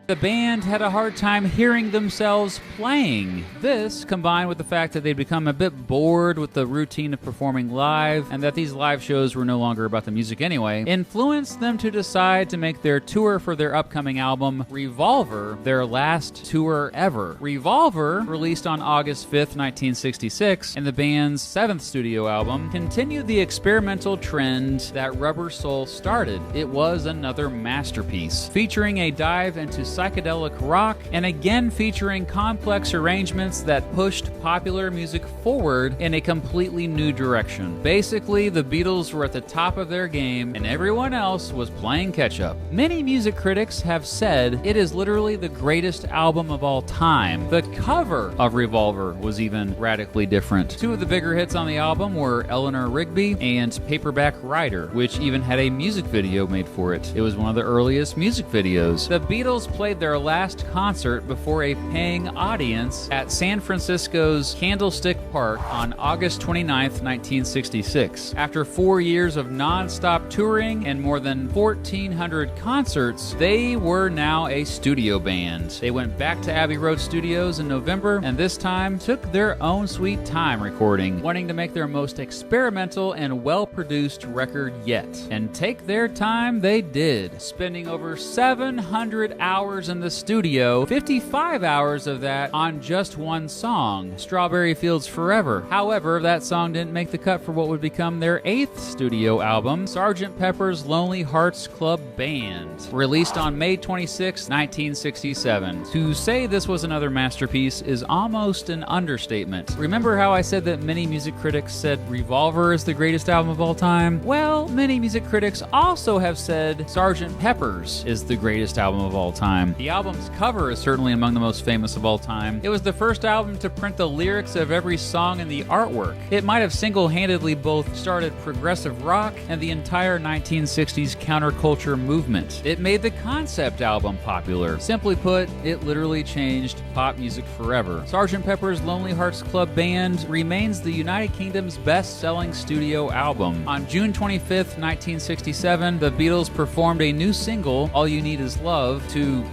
The band had a hard time hearing themselves playing. This, combined with the fact that they'd become a bit bored with the routine of performing live, and that these live shows were no longer about the music anyway, influenced them to decide to make their tour for their upcoming album, Revolver, their last tour ever. Revolver, released on August 5th, 1966, and the band's 7th studio album, continued the experimental trend that Rubber Soul started. It was another masterpiece, featuring a dive into psychedelic rock, and again featuring complex arrangements that pushed popular music forward in a completely new direction. Basically, the Beatles were at the top of their game, and everyone else was playing catch-up. Many music critics have said it is literally the greatest album of all time. The cover of Revolver was even radically different. Two of the bigger hits on the album were Eleanor Rigby and Paperback Writer, which even had a music video made for it. It was one of the earliest music videos. The Beatles played their last concert before a paying audience at San Francisco's Candlestick Park on August 29th, 1966. After 4 years of non-stop touring and more than 1,400 concerts, they were now a studio band. They went back to Abbey Road Studios in November, and this time took their own sweet time recording, wanting to make their most experimental and well-produced record yet. And take their time they did, spending over 700 hours in the studio, 55 hours of that on just one song, Strawberry Fields Forever. However, that song didn't make the cut for what would become their 8th studio album, Sgt. Pepper's Lonely Hearts Club Band, released on May 26, 1967. To say this was another masterpiece is almost an understatement. Remember how I said that many music critics said Revolver is the greatest album of all time? Well, many music critics also have said Sgt. Pepper's is the greatest album of all time. The album's cover is certainly among the most famous of all time. It was the first album to print the lyrics of every song in the artwork. It might have single-handedly both started progressive rock and the entire 1960s counterculture movement. It made the concept album popular. Simply put, it literally changed pop music forever. Sgt. Pepper's Lonely Hearts Club Band remains the United Kingdom's best-selling studio album. On June 25th, 1967, the Beatles performed a new single, All You Need Is Love, to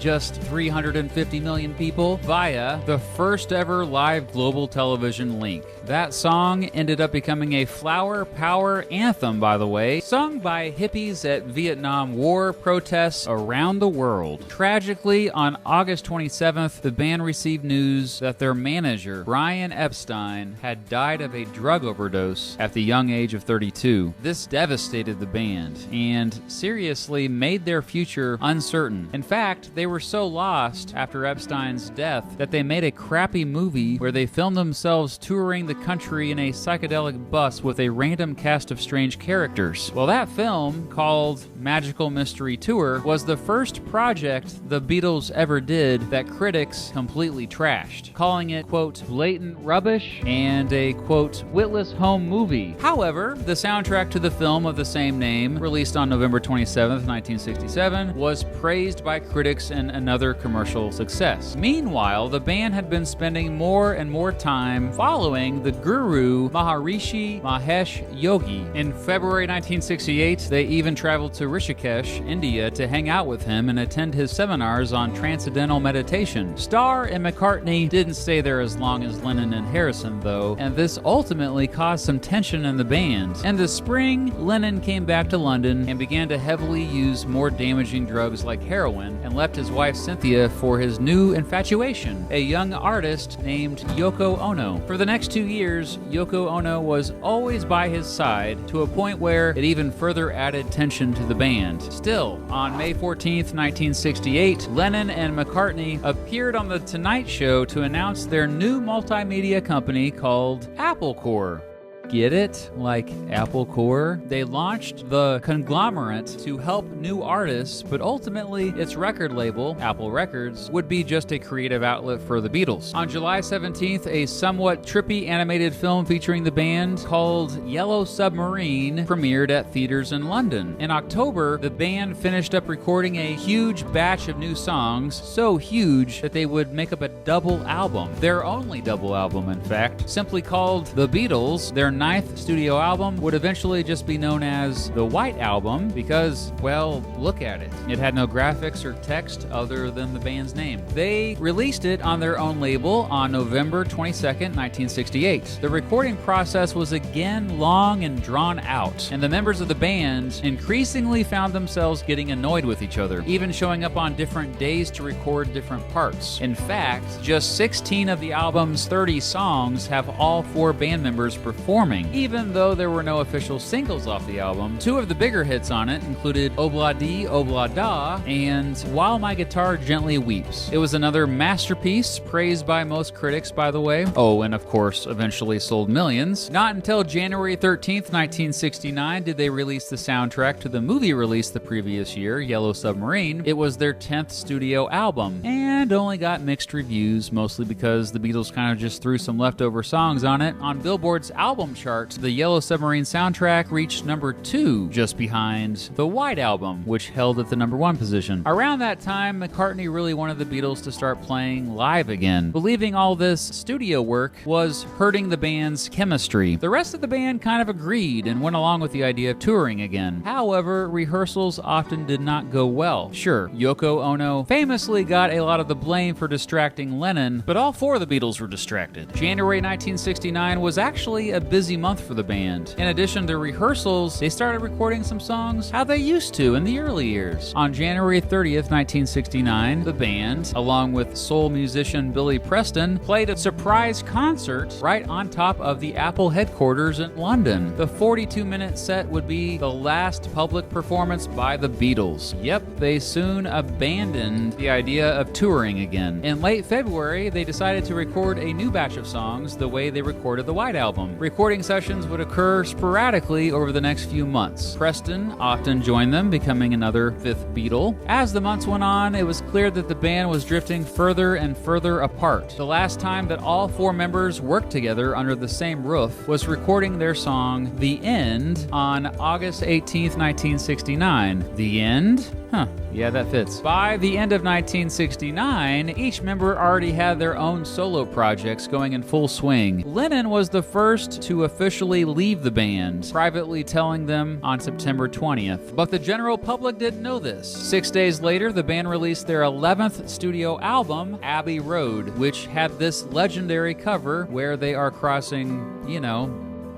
just 350 million people via the first ever live global television link. That song ended up becoming a flower power anthem, by the way, sung by hippies at Vietnam War protests around the world. Tragically, on August 27th, the band received news that their manager, Brian Epstein, had died of a drug overdose at the young age of 32. This devastated the band and seriously made their future uncertain. In fact, they were so lost after Epstein's death that they made a crappy movie where they filmed themselves touring the country in a psychedelic bus with a random cast of strange characters. Well, that film, called Magical Mystery Tour, was the first project the Beatles ever did that critics completely trashed, calling it, quote, blatant rubbish and a, quote, witless home movie. However, the soundtrack to the film of the same name, released on November 27th, 1967, was praised by critics and another commercial success. Meanwhile, the band had been spending more and more time following the guru Maharishi Mahesh Yogi. In February 1968, they even traveled to Rishikesh, India, to hang out with him and attend his seminars on transcendental meditation. Starr and McCartney didn't stay there as long as Lennon and Harrison, though, and this ultimately caused some tension in the band. In the spring, Lennon came back to London and began to heavily use more damaging drugs like heroin and left his wife Cynthia for his new infatuation, a young artist named Yoko Ono. For the next 2 years, Yoko Ono was always by his side, to a point where it even further added tension to the band. Still, on May 14th, 1968, Lennon and McCartney appeared on The Tonight Show to announce their new multimedia company called Apple Corps. Get it? Like Apple Corps? They launched the conglomerate to help new artists, but ultimately its record label, Apple Records, would be just a creative outlet for the Beatles. On July 17th, a somewhat trippy animated film featuring the band called Yellow Submarine premiered at theaters in London. In October, the band finished up recording a huge batch of new songs, so huge that they would make up a double album. Their only double album, in fact, simply called The Beatles, their ninth studio album would eventually just be known as the White Album because, well, look at it. It had no graphics or text other than the band's name. They released it on their own label on November 22nd, 1968. The recording process was again long and drawn out, and the members of the band increasingly found themselves getting annoyed with each other, even showing up on different days to record different parts. In fact, just 16 of the album's 30 songs have all 4 band members performing, even though there were no official singles off the album. 2 of the bigger hits on it included Obla Di, Obla Da, and While My Guitar Gently Weeps. It was another masterpiece, praised by most critics, by the way. Oh, and of course, eventually sold millions. Not until January 13th, 1969 did they release the soundtrack to the movie released the previous year, Yellow Submarine. It was their 10th studio album, and only got mixed reviews, mostly because the Beatles kind of just threw some leftover songs on it. On Billboard's album chart, the Yellow Submarine soundtrack reached number 2, just behind the White Album, which held at the number 1 position. Around that time, McCartney really wanted the Beatles to start playing live again, believing all this studio work was hurting the band's chemistry. The rest of the band kind of agreed and went along with the idea of touring again. However, rehearsals often did not go well. Sure, Yoko Ono famously got a lot of the blame for distracting Lennon, but all 4 of the Beatles were distracted. January 1969 was actually a busy month for the band. In addition to rehearsals, they started recording some songs how they used to in the early years. On January 30th, 1969, the band, along with soul musician Billy Preston, played a surprise concert right on top of the Apple headquarters in London. The 42-minute set would be the last public performance by the Beatles. Yep, they soon abandoned the idea of touring again. In late February, they decided to record a new batch of songs the way they recorded the White Album. Recording sessions would occur sporadically over the next few months. Preston often joined them, becoming another 5th Beatle. As the months went on, it was clear that the band was drifting further and further apart. The last time that all 4 members worked together under the same roof was recording their song The End on August 18th, 1969. The End? Huh, yeah, that fits. By the end of 1969, each member already had their own solo projects going in full swing. Lennon was the first to officially leave the band, privately telling them on September 20th. But the general public didn't know this. 6 days later, the band released their 11th studio album, Abbey Road, which had this legendary cover where they are crossing, you know,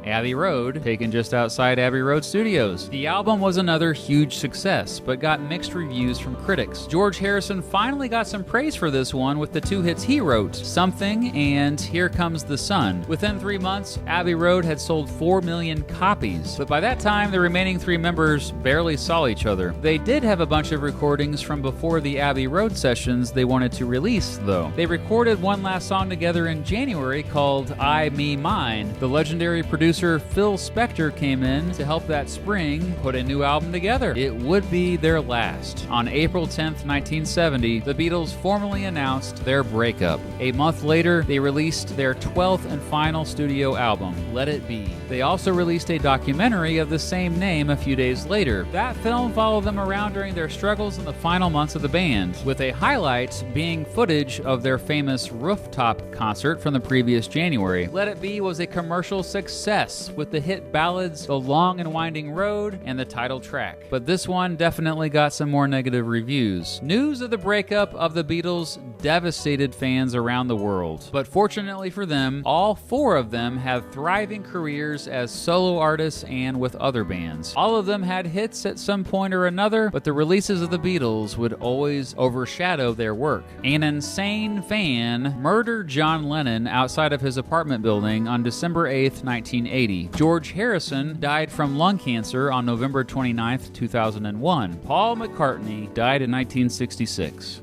Abbey Road, taken just outside Abbey Road Studios. The album was another huge success, but got mixed reviews from critics. George Harrison finally got some praise for this one with the 2 hits he wrote, Something and Here Comes the Sun. Within 3 months, Abbey Road had sold 4 million copies, but by that time, the remaining 3 members barely saw each other. They did have a bunch of recordings from before the Abbey Road sessions they wanted to release, though. They recorded one last song together in January called I, Me, Mine. The legendary producer Phil Spector came in to help that spring put a new album together. It would be their last. On April 10th, 1970, the Beatles formally announced their breakup. A month later, they released their 12th and final studio album, Let It Be. They also released a documentary of the same name a few days later. That film followed them around during their struggles in the final months of the band, with a highlight being footage of their famous rooftop concert from the previous January. Let It Be was a commercial success, with the hit ballads The Long and Winding Road and the title track. But this one definitely got some more negative reviews. News of the breakup of the Beatles devastated fans around the world. But fortunately for them, all 4 of them had thriving careers as solo artists and with other bands. All of them had hits at some point or another, but the releases of the Beatles would always overshadow their work. An insane fan murdered John Lennon outside of his apartment building on December 8th, 1980. George Harrison died from lung cancer on November 29, 2001. Paul McCartney died in 1966.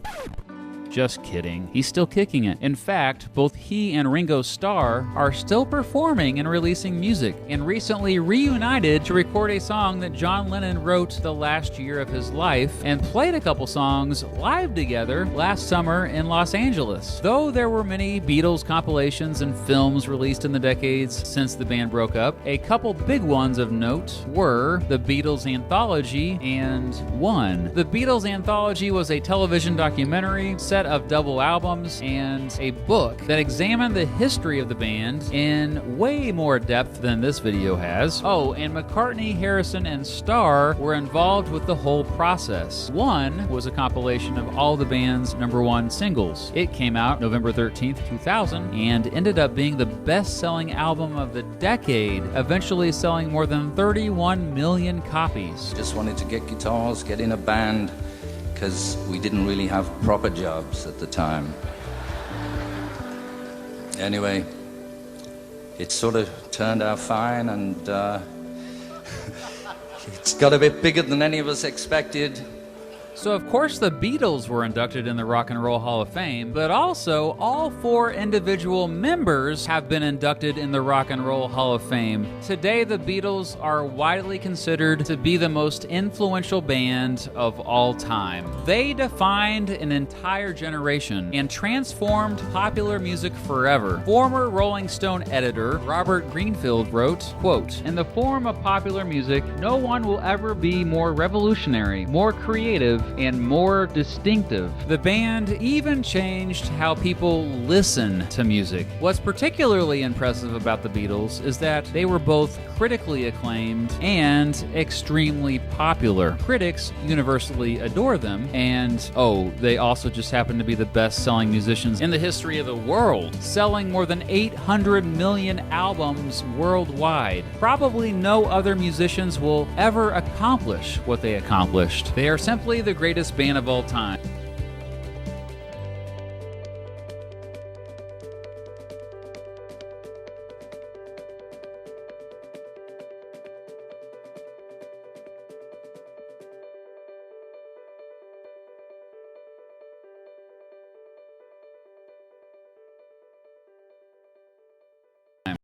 Just kidding. He's still kicking it. In fact, both he and Ringo Starr are still performing and releasing music, and recently reunited to record a song that John Lennon wrote the last year of his life and played a couple songs live together last summer in Los Angeles. Though there were many Beatles compilations and films released in the decades since the band broke up, a couple big ones of note were The Beatles Anthology and One. The Beatles Anthology was a television documentary set set of double albums, and a book that examined the history of the band in way more depth than this video has. Oh, and McCartney, Harrison, and Starr were involved with the whole process. One was a compilation of all the band's #1 singles. It came out November 13th, 2000, and ended up being the best-selling album of the decade, eventually selling more than 31 million copies. Just wanted to get guitars, get in a band, because we didn't really have proper jobs at the time. Anyway, it sort of turned out fine, and it's got a bit bigger than any of us expected. So of course the Beatles were inducted in the Rock and Roll Hall of Fame, but also all 4 individual members have been inducted in the Rock and Roll Hall of Fame. Today the Beatles are widely considered to be the most influential band of all time. They defined an entire generation and transformed popular music forever. Former Rolling Stone editor Robert Greenfield wrote, quote, "In the form of popular music, no one will ever be more revolutionary, more creative, and more distinctive. The band even changed how people listen to music." What's particularly impressive about the Beatles is that they were both critically acclaimed and extremely popular. Critics universally adore them, and they also just happen to be the best-selling musicians in the history of the world, selling more than 800 million albums worldwide. Probably no other musicians will ever accomplish what they accomplished. They are simply the greatest band of all time.